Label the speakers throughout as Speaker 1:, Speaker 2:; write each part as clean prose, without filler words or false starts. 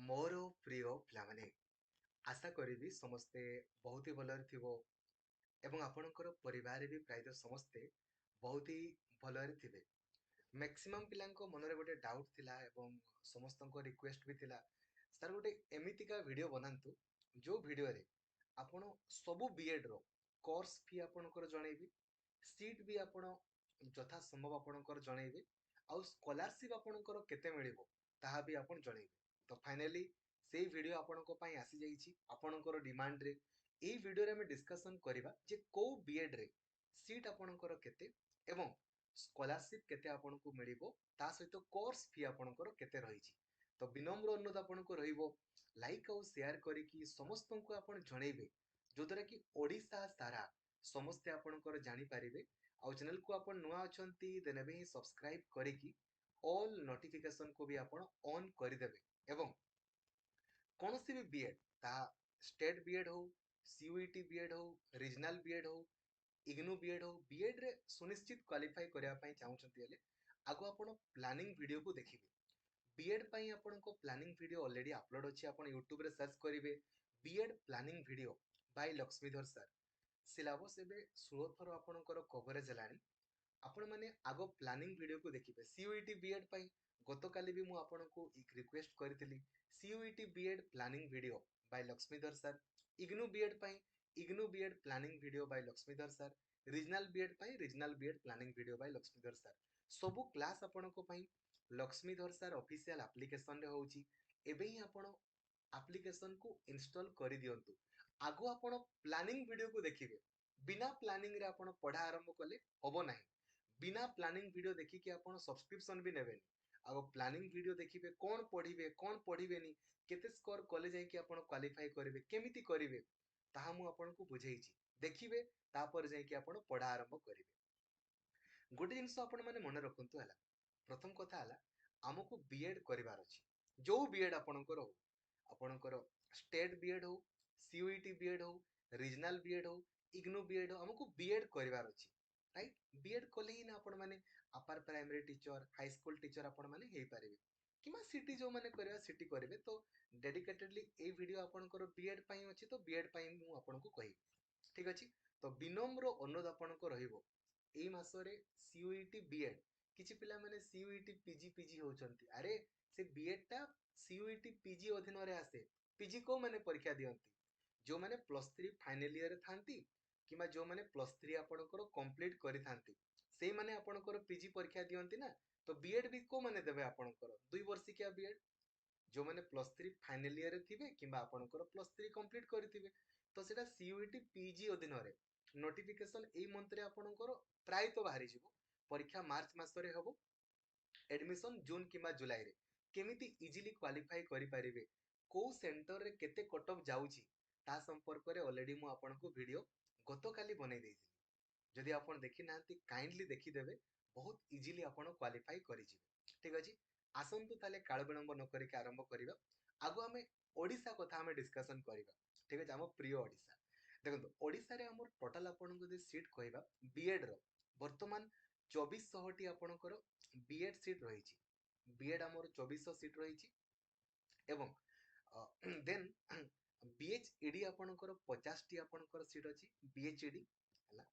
Speaker 1: मोर प्रिय पिलाମାନେ आशा करी समस्ते बहुत ही भलरे थिबो एवं आपणकर परिवार भी प्रायतः समस्ते बहुत ही भलरे थिबे। मैक्सिमम पिलांको मनरे गोटे डाउट थिला एवं समस्तको रिक्वेस्ट भी थिला सर गोटे एमितिका वीडियो बनांतु जो वीडियो रे आपण सबु बीएड रो कोर्स फी आपणकर जणैबी सीट भी आपण यथा संभव आपणकर जणैबे आउ स्कॉलरशिप आपणकर केते मिलिबो ताहा भी आपण जणैबे। तो फाइनली से वीडियो आपणको पई आसी जाईची आपणकर डिमांड रे एई वीडियो रे हम डिस्कशन करबा जे को बीएड रे सीट आपणकर केते एवं स्कॉलरशिप केते आपणको मिलिबो ता सहित कोर्स फी आपणकर केते रहिची। तो विनम्र अनुरोध आपणको रहिबो लाइक और शेयर करिकी समस्तनको आपण जणैबे जो द्वारा कि ओडिसा सारा समस्ते आपणकर जानि पारिबे। आउ चैनल को आपण नुआ अछंती देन भी सब्सक्राइब करिकी ऑल नोटिफिकेशन को भी आपण ऑन करदेवे एवं कौन सी भी बीएड ता स्टेट बीएड हो सीयूईटी बीएड हो रीजनल बीएड हो इग्नू बीएड हो बीएड रे सुनिश्चित क्वालिफाई करिया पई चाहउछंती हेले आगो आपण प्लानिंग वीडियो को देखिबे। बीएड पई आपण को प्लानिंग वीडियो ऑलरेडी अपलोड अछि आपण यूट्यूब रे सर्च करिवे BEd planning video by Laxmidhar sir syllabus एबे 16 थरो आपणकर कवरेज हेलानी आपण माने आगो प्लानिंग वीडियो को देखिबे। सीयूईटी बीएड पई गतकाली भी मु आपनको एक रिक्वेस्ट करथिली CUET BEd planning video by Laxmidhar sir IGNOU BEd पई IGNOU BEd planning video by Laxmidhar sir regional BEd पई regional BEd planning video by Laxmidhar sir सबु क्लास आपनको पई लक्ष्मीधर सर ऑफिशियल एप्लीकेशन रे होउची। एबे ही आपण एप्लीकेशन को इंस्टॉल करि दियंतु आगो आपण प्लानिंग वीडियो को देखिबे बिना प्लानिंग रे आपण पढ़ा आरंभ कले होबो नाही। बिना प्लानिंग वीडियो देखी कि आपण सब्सक्रिप्शन भी नेबेनी आगो प्लानिंग वीडियो देखिबे कोन पढ़िबेनी केते स्कोर कॉलेज जाई कि आपण क्वालिफाई करिवे केमिति करिवे ताहा मु आपनको बुझेइची देखिबे तापर जाई कि आपण पढ़ा आरंभ करिवे। गोटे जिनस आपण माने मन रखंतु हला प्रथम कथा हला हमकु बीएड करिवार अछि जो बीएड आपणकर हो आपणकर स्टेट बीएड हो सीयूईटी बीएड हो रीजनल बीएड हो इग्नू बीएड हो हमकु बीएड करिवार अछि राइट। बीएड कले ही ना आपण माने upper primary teacher high school teacher आपण माने हेई पारिबे किमा सिटी जो माने करबा सिटी करबे। तो डेडिकेटेडली ए वीडियो आपणकर बीएड पई अछि तो बीएड पई मु आपनको कहि ठीक अछि। तो विनम्र अनुरोध आपनको रहिबो एई मासरे सीयूईटी बीएड किछि पिला माने सीयूईटी पीजी होचंती अरे से बीएड ता सीयूईटी पीजी अधीन रे आसे पीजी को माने परीक्षा दियंती जो माने प्लस 3 फाइनल ईयर रे थांती किमा जो माने प्लस 3 आपणकर कंप्लीट करि थांती सेई माने आपणकर पीजी परीक्षा दियंती ना। तो बीएड भी को माने देबे आपणकर 2 वर्ष किया बीएड जो माने प्लस 3 फाइनल ईयर रे थिबे किबा आपणकर प्लस 3 कंप्लीट करथिबे तो सेटा सीयूईटी पीजी अधीन रे नोटिफिकेशन एई मंथ रे आपणकर प्राय तो बाहरी जिवो परीक्षा मार्च मासरे हबो एडमिशन जून किबा जुलाई रे केमिति इजीली क्वालिफाई करि पारिबे को सेंटर रे केते कट ऑफ जाउची ता संपर्क रे ऑलरेडी मु आपनको वीडियो गतकाली बनै देइथिली जदि आपण देखि नांती काइंडली देखि देबे बहुत इजीली आपण क्वालिफाई करि जिवे ठीक अछि। आसंतु ताले काळ विलंब न करिक आरंभ करिबा आगो हमें ओडिसा कथा हमें डिस्कशन करिबा ठीक अछि। हमर प्रिय ओडिसा देखंतु ओडिसा रे हमर टोटल आपण को सीट कहबा बीएड रो वर्तमान 2400 टी आपणकर बीएड सीट रही बीएड आमर 2400 सीट रही एवं देन बीएचईडी आपणकर 50 टी आपणकर सीट अछि बीएचईडी हला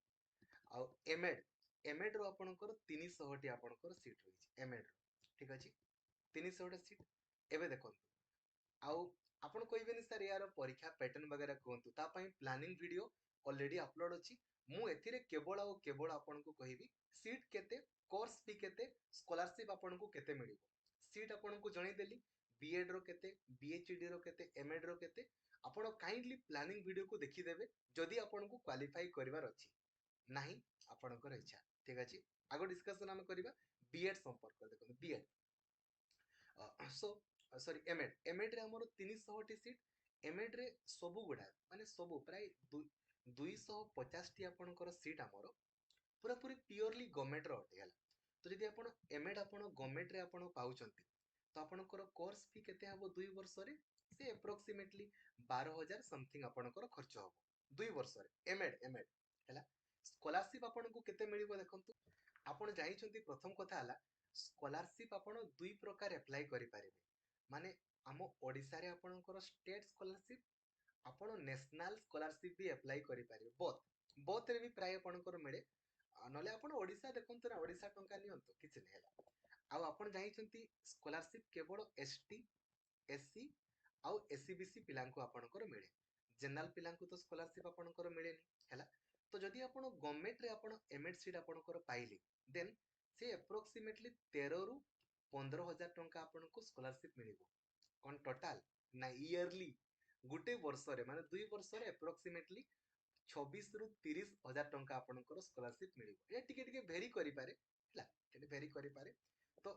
Speaker 1: आ एमएड एमएड रो आपणकर 300 टी आपणकर सीट रही एमएड रो ठीक अछि 300 टा सीट। एबे देखंतु आउ आपण कहबेनी सर यार परीक्षा पैटर्न वगैरह कहंतु ता पई प्लानिंग वीडियो ऑलरेडी अपलोड अछि मु एथिरे केवल आ केवल आपनको कहबी सीट केते कोर्स फी केते स्कॉलरशिप आपनको केते मिलिबो सीट आपनको जणै देली बीएड रो केते बीएचडी रो केते एमएड रो केते आपण काइंडली प्लानिंग वीडियो को देखि देबे जदि आपनको क्वालिफाई करिवार अछि नाही आपणकर इच्छा ठीक अछि। आगो डिस्कशन हम करिबा बीएड संपर्क देखो BEd so sorry MEd MEd रे हमर 300 टी सीट एमएड रे सबु गुडा माने सबु प्राय 250 टी आपणकर सीट हमर पूरा पूरी प्योरली गवर्नमेंट रो अटे हला। तो जदि आपण एमएड आपण गवर्नमेंट रे आपण पाउचंती तो आपणकर कोर्स फी केते हबो 2 वर्ष रे से अप्रोक्सीमेटली 12000 समथिंग आपणकर खर्च हबो 2 वर्ष रे एमएड एमएड हला। स्कॉलरशिप आपनको केते मिलिबो देखंतु आपण जानिछंती प्रथम कथा हला स्कॉलरशिप आपण दुई प्रकार अप्लाई करि पारिबे माने आम ओडिशा रे आपणकर स्टेट स्कॉलरशिप आपण नेशनल स्कॉलरशिप भी अप्लाई करि पारे बोथ रे भी प्राय आपणकर मिले नले आपण ओडिशा देखंतु ना ओडिशा टंका नियंतु किछि नै हला आ आपण जाइछंती स्कॉलरशिप केवल एसटी एससी आउ एससीबीसी पिलांको आपणकर मिले जनरल पिलांको तो स्कॉलरशिप आपणकर मिलेनी हला तो जदि आपण गवर्नमेंट रे आपण एमएड सीट आपणकर पाइले देन से अप्रोक्सीमेटली 13 रु 15,000 टंका आपनको स्कॉलरशिप मिलिबो कौन टोटाल ना इयरली गुटे वर्ष रे माने 2 वर्ष रे अप्रोक्सीमेटली 26 रु 30,000 टंका आपनकर स्कॉलरशिप मिलिबो ये टिके टिके भेरी करि पारे हला टिके भेरी करि पारे तो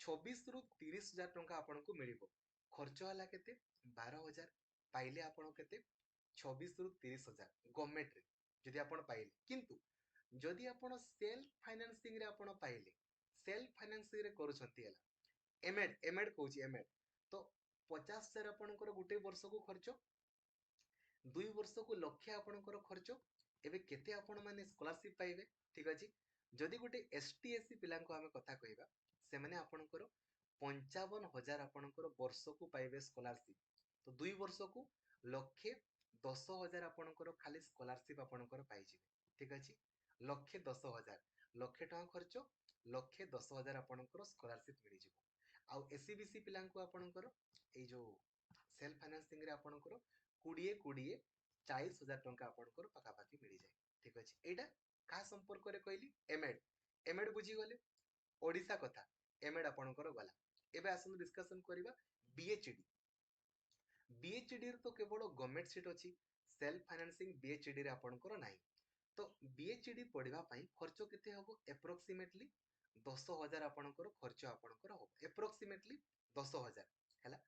Speaker 1: 26 रु 30,000 टंका आपनको मिलिबो खर्च हला केते 12,000 पाइले आपण केते 26 रु 30,000 गवर्नमेंट रे जदि आपण पाइले किंतु जदि आपण सेल्फ फाइनेंसिंग रे आपण पाइले सेल्फ फाइनेंसिंग रे करूछंती हला एमएड एमएड कहूची एमएड तो 50,000 आपणकर गुटे वर्ष को खर्च 2 वर्ष को लक्ष्य आपणकर खर्च एबे केते आपण माने स्कॉलरशिप पाइबे ठीक अछि जदि गुटे एसटी एससी पिला को हमें कथा कहबा से माने आपणकर 55,000 आपणकर वर्ष को पाइबे स्कॉलरशिप तो 2 वर्ष को लक्ष्य 10,000 आपणकर खाली स्कॉलरशिप आपणकर पाइजिबे ठीक अछि लक्ष्य 10,000 लक्ष्य टका खर्च लक्ष्य 10,000 आपणकर स्कॉलरशिप मिलि जिवो आउ एससीबीसी पिला को आपणकर ए जो सेल्फ फाइनेंसिंग रे आपणकर 20 40,000 टंका आपणकर पाखापाखि मिल जाए ठीक अछि एटा का संपर्क रे कहली एमएड एमएड बुझी गले ओडिसा कथा एमएड आपणकर गला एबे आसन डिस्कशन करबा बीएचडी बीएचडी रे तो केवल गवर्नमेंट सीट अछि सेल्फ फाइनेंसिंग बीएचडी रे आपणकर नाही तो बीएचडी पढ़िबा पई खर्च केते हबो एप्रोक्सीमेटली 10,000 आपणकर खर्च आपणकर हो एप्रोक्सीमेटली 10,000 हैला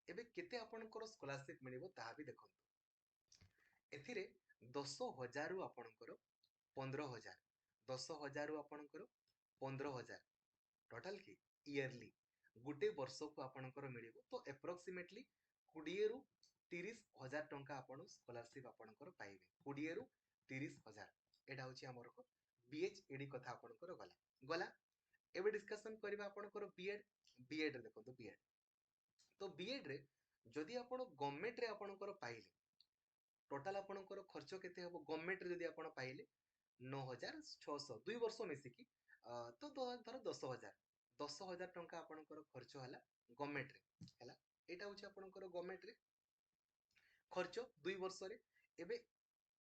Speaker 1: एबे केते आपणकर स्कॉलरशिप मिलिबो ताहा भी देखंतु एथिरे 10,000 रु आपणकर 15,000 10,000 रु आपणकर 15,000 टोटल की इयरली गुटे वर्ष को आपणकर मिलिबो तो एप्रोक्सीमेटली 20 रु 30,000 टंका आपण स्कॉलरशिप आपणकर पाइबे 20 रु 30,000 एटा होची हमर को बीएचडी कथा आपणकर गला गला एबे डिस्कशन करबा आपणकर बीएड बीएड रे देखंतु बीएड तो बीएड रे जदि आपण गवर्नमेंट रे आपणकर पाइले टोटल आपणकर खर्च केते हबो गवर्नमेंट रे जदि आपण पाइले 9,600 2 वर्ष मिसिकी तो धर 10,000 टंका आपणकर खर्च हला गवर्नमेंट रे हला एटा होची आपणकर गवर्नमेंट रे खर्च 2 वर्ष रे एबे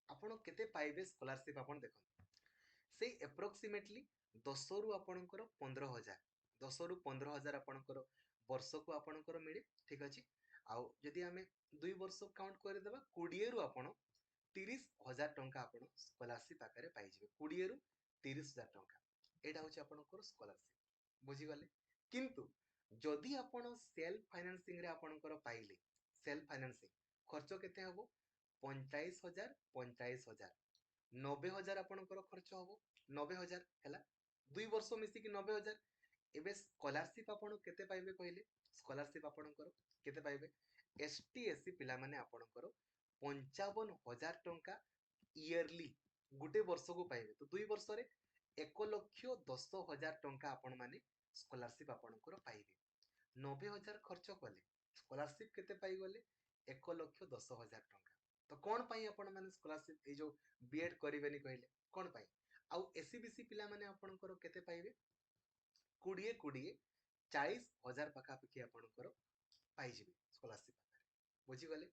Speaker 1: आपण केते पाइबे स्कॉलरशिप आपण देखन से एप्रोक्सीमेटली 10 रु आपणकर 15,000 10 रु 15,000 आपणकर वर्ष को आपणकर मिले ठीक अछि आउ जदि हमें 2 वर्ष काउंट कर देबा 20 रु आपण 30,000 टंका आपण स्कॉलरशिप आकारे पाइ जिवे 20 रु 30,000 टंका एटा होची आपणकर स्कॉलरशिप बुझी गले किंतु जदि आपण सेल्फ फाइनेंसिंग रे आपणकर पाइले सेल्फ फाइनेंसिंग खर्च केते हबो 25,000 25,000 90,000 आपणकर खर्च हबो 90,000 हैला 2 वर्ष मिसिकी 90,000 एबे स्कॉलरशिप आपण केते पाइबे कहले स्कॉलरशिप आपणकर केते पाइबे एसटी एससी पिला माने आपणकर 55,000 टंका इयरली गुटे वर्ष को पाइबे तो 2 वर्ष रे 1,10,000 टंका आपण माने स्कॉलरशिप आपणकर पाइबे 90,000 खर्च कले स्कॉलरशिप केते पाइ गले 1,10,000 टंका तो कोन पाई आपण माने स्कॉलरशिप ए जो बीएड करिवेनी कहले कोन पाई आउ एससीबीसी पिला माने आपणकर केते पाइबे 20 40,000 पाखापाखि आपणकर पाइ जिवे स्कॉलरशिप बुझी गले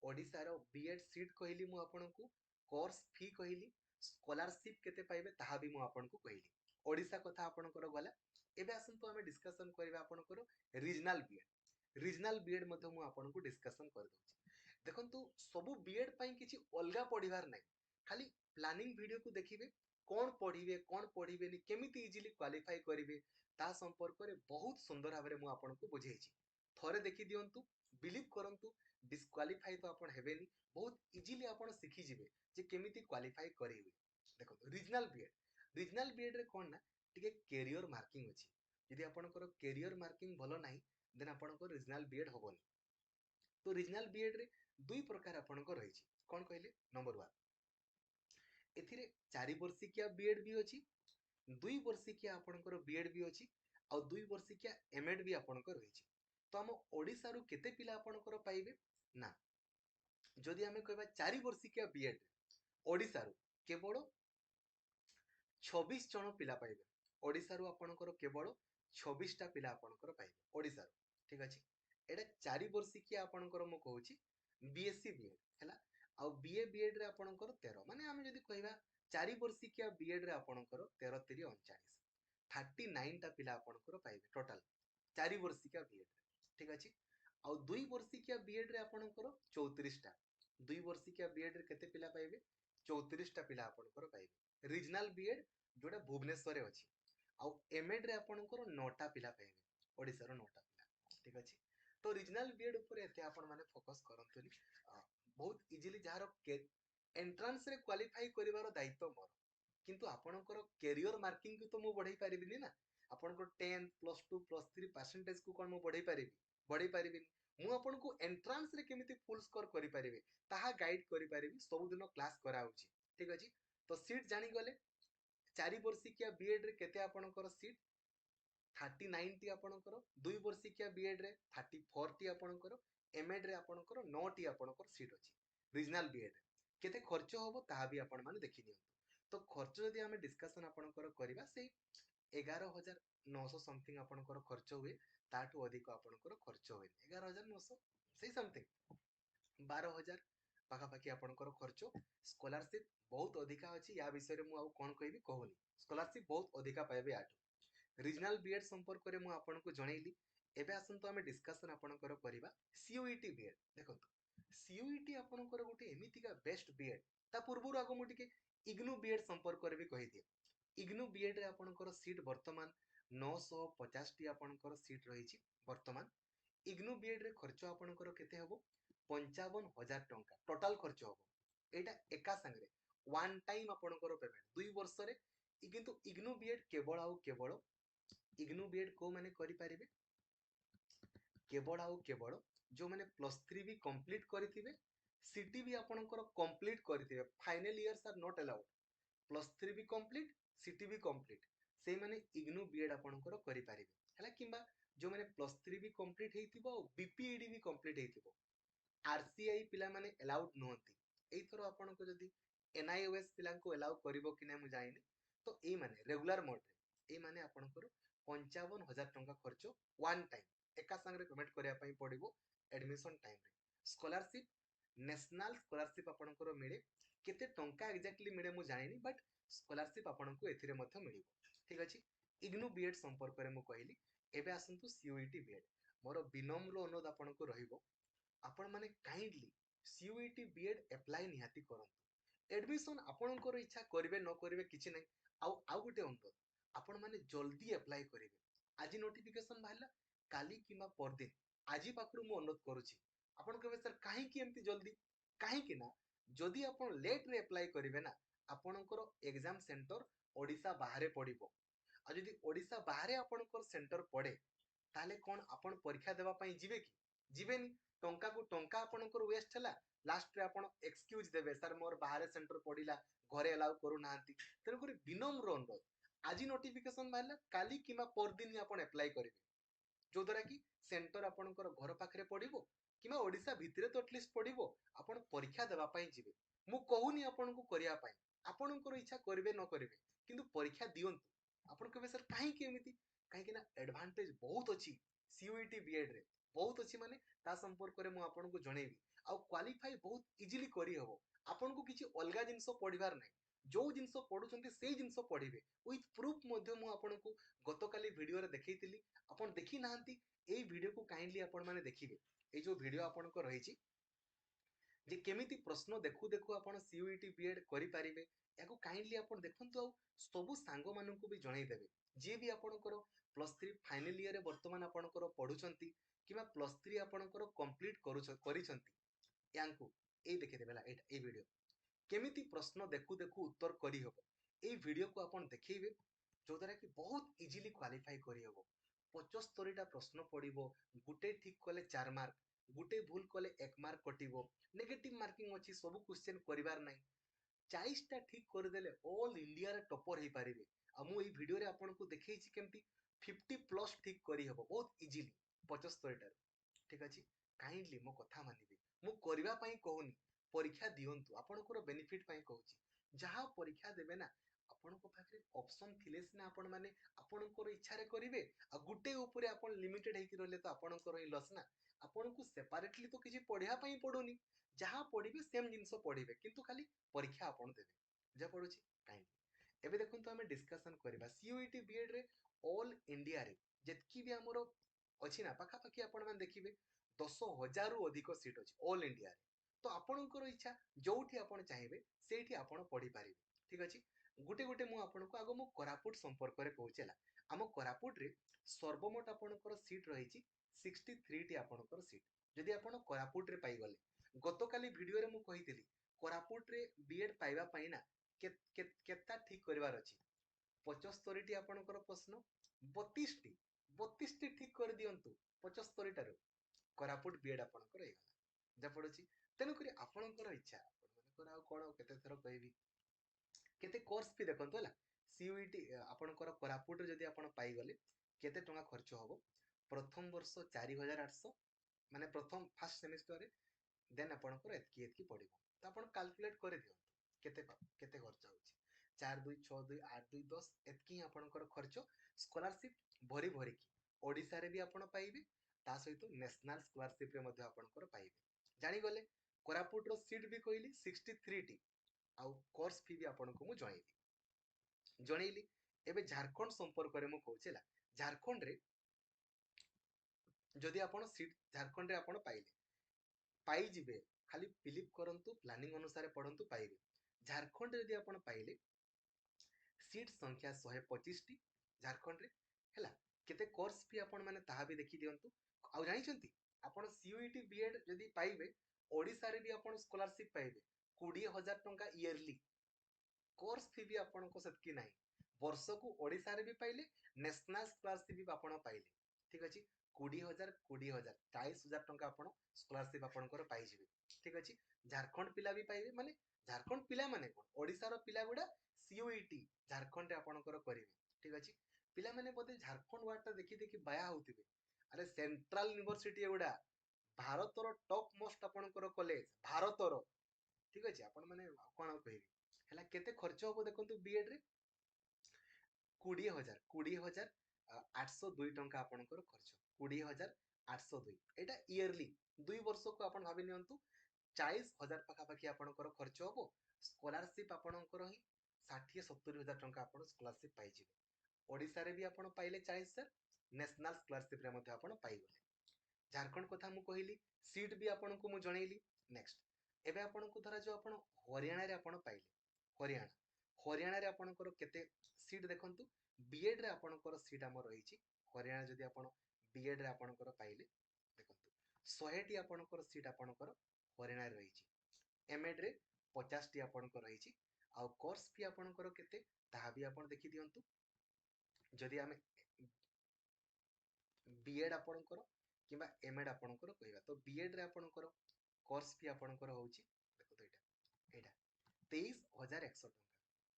Speaker 1: ओडिसा रो बीएड सीट कहली मु आपनकु कोर्स फी कहली स्कॉलरशिप केते पाइबे ताहा भी मु आपनकु कहली ओडिसा कथा आपनकर गला एबे आसंतु हमें डिस्कशन करबा आपनकर रीजनल बीएड मध्ये मु आपनकु डिस्कशन कर दउची देखंतु सब बीएड पई किछि अलगा पढिबार नै खाली प्लानिंग वीडियो को देखिबे कोन पढिबेनी केमिति इजीली क्वालिफाई करिवे ता संपर्क रे बहुत सुंदर भाबरे मु आपनकु बुझेइची थोरे देखि दियंतु बिलीव करंतु डिस्क्वालिफाई तो आपण हेबेनी बहुत इजीली आपण सिखि जिवे जे केमिति क्वालिफाई करिवे देखो रीजनल बीएड रे कोन ना टिके कैरियर मार्किंग अछि यदि आपनकर कैरियर मार्किंग भलो नाही देन आपनकर रीजनल बीएड होबोनी तो रीजनल बीएड रे दुई प्रकार आपनकर रहिछि कोन कहले नंबर 1 एथिरे 4 वर्षिकिया बीएड भी अछि 2 वर्षिकिया आपनकर बीएड भी अछि और 2 वर्षिकिया एमएड भी आपनकर रहिछि तो आम ओडिशारू केते पिला आपणकर पाइबे ना जदि आमे कहबा 4 वर्षिकिया बीएड ओडिशारू केवल 26 जन पिला पाइबे ओडिशारू आपणकर केवल 26 टा पिला आपणकर पाइबे ओडिशारू ठीक अछि एटा 4 वर्षिकिया आपणकर मु कहूची बीएससी बीएड हैला आ बीए बीएड रे आपणकर 13 माने आमे जदि कहबा 4 वर्षिकिया बीएड रे आपणकर 13 3 39 39 टा पिला आपणकर पाइबे टोटल 4 वर्षिकिया बीएड रे ठीक अछि आ 2 वर्षिकिया बीएड रे आपणकर 34 टा 2 वर्षिकिया बीएड रे केते पिला पाइबे 34 टा पिला आपणकर पाइबे रीजनल बीएड जोटा भुवनेश्वर रे अछि आ एमएड रे आपणकर 9 टा पिला पाइबे ओडिसा रो 9 टा पिला ठीक अछि तो रीजनल बीएड ऊपर एते आपण माने फोकस करंतुनी बहुत इजीली जार एंट्रांस रे क्वालिफाई करिवार दायित्व मोर किंतु आपणकर कैरियर मार्किंग को तो मु बढ़ाई परिबिनी ना आपणकर 10 प्लस 2 प्लस 3 परसेंटेज को कोन मु बढ़ाई परिबिनी मु आपनको एंट्रांस रे केमिति फुल स्कोर करि परिबे ताहा गाइड करि परिबी सब दिन क्लास कराउची ठीक अछि तो सीट जानी गले 4 वर्षिकिया बीएड रे केते आपणकर सीट 39 टी आपणकर 2 वर्षिकिया बीएड रे 34 टी आपणकर एमएड रे आपणकर 9 टी आपणकर सीट अछि रीजनल बीएड रे केते खर्च होबो ताहा भी आपण माने देखि दियंतु तो खर्च जदि आमे डिस्कशन आपणकर करबा से 11900 समथिंग आपणकर खर्च हुए ताठू अधिक आपणकर खर्च हुए 11900 सही समथिंग 12000 पाखापाखि आपणकर खर्च स्कॉलरशिप बहुत अधिका अछि या विषय रे मु आ कोन कहबी कहूनी स्कॉलरशिप बहुत अधिका पाइबे आठू रीजनल बीएड संपर्क रे मु आपनको जणैली एबे आसंतो आमे डिस्कशन आपणकर करबा सीयूईटी बीएड देखंतु सीयूईटी आपणकर गोटे एमितिका बेस्ट बीएड ता पूर्वरु आगो मु टिके इग्नू बीएड संपर्क रे भी कहि दिए इग्नू बीएड रे आपणकर सीट वर्तमान 950 टी आपणकर सीट रहिछि वर्तमान इग्नू बीएड रे खर्च आपणकर केते हबो 55000 टंका टोटल खर्च हबो एटा एका संगरे वन टाइम आपणकर पेमेंट 2 वर्ष रे किंतु इग्नू बीएड केवल आउ केवल इग्नू बीएड को माने करि परिबे केवल आउ केवल जो माने +3 भी कंप्लीट करिथिबे सिटी भी आपणकर कंप्लीट करिथिबे final years are not allowed +3 भी कंप्लीट सिटी भी कंप्लीट से माने इग्नू बीएड आपणकर करि परिबे हला किबा जो माने +3 भी कंप्लीट हेतिबो बीपीईडी भी कंप्लीट हेतिबो आरसीआई पिला माने अलाउड नहंती एथरो आपनको जदी एनआईओएस पिला को अलाउ करिवो कि नै मु जाइनी तो ए माने रेगुलर मोड रे ए माने आपणकर 55000 टंका खर्च वन टाइम एका संगरे पेमेंट करिया पई पड़िबो एडमिशन टाइम रे स्कॉलरशिप नेशनल स्कॉलरशिप आपणकर मिले केते टंका एक्जेक्टली मिले मु जानिनी बट स्कॉलरशिप आपनको एथिरे मध्य मिलिबो ठीक अछि इग्नू बीएड संपर्क रे मु कहली एबे आसंतु सीयूईटी बीएड मोर विनम्र अनुरोध आपनको रहिबो आपण माने काइंडली सीयूईटी बीएड अप्लाई निहाती करंतु एडमिशन आपणकर इच्छा करिवे न करिवे किछि नै आउ गुटे अनुरोध आपण माने जल्दी अप्लाई करिवे आज नोटिफिकेशन बाहला काली किमा परदिन आज पाखरु मु अनुरोध करूची आपण कहबे सर काहे कि एमती जल्दी काहे कि ना जदि आपण लेट रे अप्लाई करिवे ना आपणकर एग्जाम सेंटर ओडिसा बाहरे पड़िबो आ जदि ओडिसा बाहरे आपणकर सेंटर पड़े ताले कोन आपण परीक्षा देबा पई जिवे कि जिवेनी टंका को टंका आपणकर वेस्ट हला लास्ट रे आपण एक्सक्यूज देबे सर मोर बाहरे सेंटर पड़िला घरे अलाउ करू नांती तेनु करी विनम्र अनुरोध आज नोटिफिकेशन बाहला काली किमा परदिन ही आपण अप्लाई करिवे जो द्वारा कि सेंटर आपणकर घर पाखरे पड़िबो किमा ओडिसा भितरे तो एटलिस्ट पड़िबो आपण परीक्षा देबा पई जिवे मु कहूनी आपणको करिया पई आपणकर इच्छा करिवे न करिवे किंतु परीक्षा दियंतु आपण कहबे सर काहे कि एमिति काहे कि ना एडवांटेज बहुत अछि सीयूईटी बीएड रे बहुत अछि माने ता संपर्क रे मु आपणको जणेबी आ क्वालिफाई बहुत इजीली करि हबो आपणको किछि अलगा जिंस पढिबार नै जो जिंस पढुचंती सेही जिंस पढिबे विथ प्रूफ मध्य मु आपणको गतकाली वीडियो रे देखैतिली आपण देखि नाहंती एई वीडियो को काइंडली आपण माने देखिबे ए जो वीडियो आपणको रहिछि जे केमिति प्रश्न देखु देखु आपण सीयूईटी बीएड करि पारिबे याको काइंडली आपण देखंतु आ सबु सांग माननकु भी जणाई देबे जे भी आपणकर +3 फाइनल ईयर रे वर्तमान आपणकर पढुचंती किबा +3 आपणकर कंप्लीट करिसंती यांकु ए देखि देबेला ए वीडियो केमिति प्रश्न देखु देखु उत्तर करि हबो ए वीडियो को आपण देखैबे जो द्वारा कि बहुत इजीली क्वालिफाई करि हबो 75 टा प्रश्न पडिबो गुटे ठीक कले 4 मार्क गुटे भूल कले 1 मार्क कटिबो नेगेटिव मार्किंग अछि सब क्वेश्चन करिवार नै 40 टा ठीक कर देले ऑल इंडिया रे टॉपर हे पारिबे आ मु ई वीडियो रे आपन को देखैछि केमती 50 प्लस ठीक करी हबो बहुत इजीली 75 ठीक अछि काइंडली मो कथा मानिबे मु करबा पई कहूनी परीक्षा दियंतु आपनकर बेनिफिट पई कहूची जहां परीक्षा देबे ना आपनको पाखरे ऑप्शन थिले सिना आपण माने आपनकर इच्छा रे करिवे आ गुटे ऊपरे आपण लिमिटेड हेकि रहले तो आपनकर ही लॉस ना आपनको सेपरेटली तो किछि पढिया पई पडोनी जहां पढिबे सेम जिंस पढिबे किंतु खाली परीक्षा आपण देबे जे पडुची काइंडली एबे देखंतु हमें डिस्कशन करबा सीयूईटी बीएड रे ऑल इंडिया रे जेतकी भी हमरो अछि ना पाखा पाखी आपण माने देखिबे 10,000 रु अधिक सीट अछि ऑल इंडिया रे तो आपणकर इच्छा जोठी आपण चाहिबे सेठी आपण पढी पारिबे ठीक अछि गुटे गुटे मु आपनको आगो मु कोरापुट संपर्क रे कहूचेला आम कोरापुट रे सर्वमोट आपणकर सीट रहिछि 63 टी आपणकर सीट जदि आपण कोरापुट रे पाई गले गतकाली वीडियो रे मु कहितली कोरापुट रे बीएड पाइबा पई ना केता ठीक करबार अछि 75 टी आपणकर प्रश्न 32 टी 32 टी ठीक कर दियंतु 75 टारो कोरापुट बीएड आपणकर हेगला जा पडुची तेनु करी आपणकर इच्छा आपण मानकर आ कोन केते थरो कहबी केते कोर्स भी देखंतो हला सीयूईटी आपणकर कोरापुट रे जदि आपण पाई गले केते टंका खर्च होबो प्रथम वर्ष 4800 माने प्रथम फर्स्ट सेमेस्टर रे देन आपणकर एतकी एतकी पडिबो तो आपण कैलकुलेट करे दियंतु केते केते खर्च होची 4 2 6 2 8 2 10 एतकी आपणकर खर्च स्कॉलरशिप भरी भरी की ओडिसा रे भी आपण पाइबे ता सहित नेशनल स्कॉलरशिप रे मध्ये आपणकर पाइबे जानि गले कोरापुट रो सीट भी कहली 63 टी आउ कोर्स फी भी आपनको मु जणैली एबे झारखंड संपर्क रे मु कहूचेला झारखंड रे जदि आपण सीट झारखंड रे आपण पाइले पाई जिबे खाली फिलिप करंतु प्लानिंग अनुसार पढंतु पाइबे झारखंड रे यदि आपण पाइले सीट संख्या 125 टी झारखंड रे हैला केते कोर्स फी आपण माने ताहा भी देखि दियंतु आ जानि छंती आपण सीयूईटी बीएड जदि पाइबे ओडिसा रे भी आपण स्कॉलरशिप पाइबे 20,000 टंका ईयरली कोर्स फी भी आपण को सेतकी नाही वर्ष को ओडिसा रे भी पाइले नेशनल स्कॉलरशिप भी आपण पाइले ठीक अछि 20,000 20,000 40,000 टंका आपण स्कॉलरशिप आपणकर पाई जिवे ठीक अछि झारखंड पिला भी पाइबे माने झारखंड पिला माने कोन ओडिसा रो पिला गुडा सीयूईटी झारखंड रे आपणकर करिवे ठीक अछि पिला माने बोते झारखंड वर्ड ता देखि देखि बाया होतिबे अरे सेंट्रल यूनिवर्सिटी एगुडा भारतर टॉप मोस्ट आपणकर कॉलेज भारतर ठीक अछि आपण माने कोन कहबी हला केते खर्च होबो देखंतु बीएड रे 20,000 802 टंका आपणकर खर्च 20,802 एटा ईयरली 2 वर्ष को आपण भाबि नियंतु 40,000 पाखा पाखी आपणकर खर्च होबो स्कॉलरशिप आपणकर ही 60-70,000 टंका आपण स्कॉलरशिप पाई जिवे ओडिसा रे भी आपण पाइले 40,000 नेशनल स्कॉलरशिप रे मध्ये आपण पाई गले झारखंड कथा मु कहिली सीट भी आपनको मु जणैली नेक्स्ट एबे आपनको धरा जो आपण हरियाणा रे आपण पाइले हरियाणा हरियाणा रे आपणकर केते सीट देखंतु बीएड रे आपणकर सीट हम रहिछि हरियाणा जदि आपण बीएड रे आपणकर पाइले देखंतु 100 टी आपणकर सीट आपणकर हरियाणा रे रहिछि एमएड रे 50 टी आपणकर रहिछि आ कोर्स फी आपणकर केते ताहा भी आपण देखि दियंतु जदि हमें बीएड आपणकर किबा एमएड आपणकर कहबा तो बीएड रे आपणकर कोर्स फी आपणकर होउछि देखो तो एटा 23,100 टंका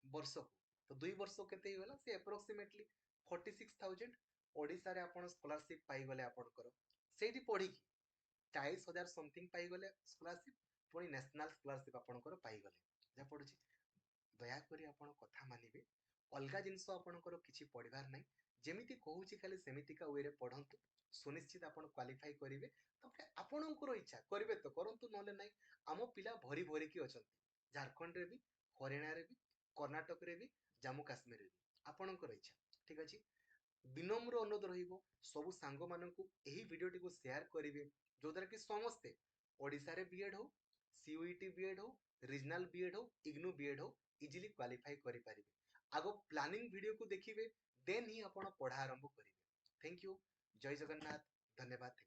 Speaker 1: वर्ष को तो 2 वर्ष केते होला से अप्रोक्सीमेटली 46,000 ओडिसा रे आपण स्कॉलरशिप पाई गले आपणकर सेठी पढी की 40,000 समथिंग पाई गले स्कॉलरशिप पुनी नेशनल स्कॉलरशिप आपणकर पाई गले जा पडुछि दया करी आपण कथा मानिबे अलगा जिंस आपणकर किछि पढिबार नै जेमिति कहूछि खाली सेमितिका वे रे पढंतु सुनिश्चित आपण क्वालिफाई करिवे तो आपणकर इच्छा करिवे तो करंतु नले नै आमो पिला भरी भरी की अछंती झारखंड रे भी हरियाणा रे भी कर्नाटक रे भी जम्मू काश्मीर रे भी आपणकर इच्छा ठीक अछि विनम्र अनुरोध रहिबो सब सांग मानकु एही वीडियो को शेयर करिवे जो द्वारा कि समस्ते ओडिसा रे बीएड हो सीयूईटी बीएड हो रीजनल बीएड हो इग्नू बीएड हो इजीली क्वालिफाई करि पारिबे आगो प्लानिंग वीडियो को देखिबे देन ही आपण पढ़ा आरंभ करिवे थैंक यू जय जगन्नाथ धन्यवाद।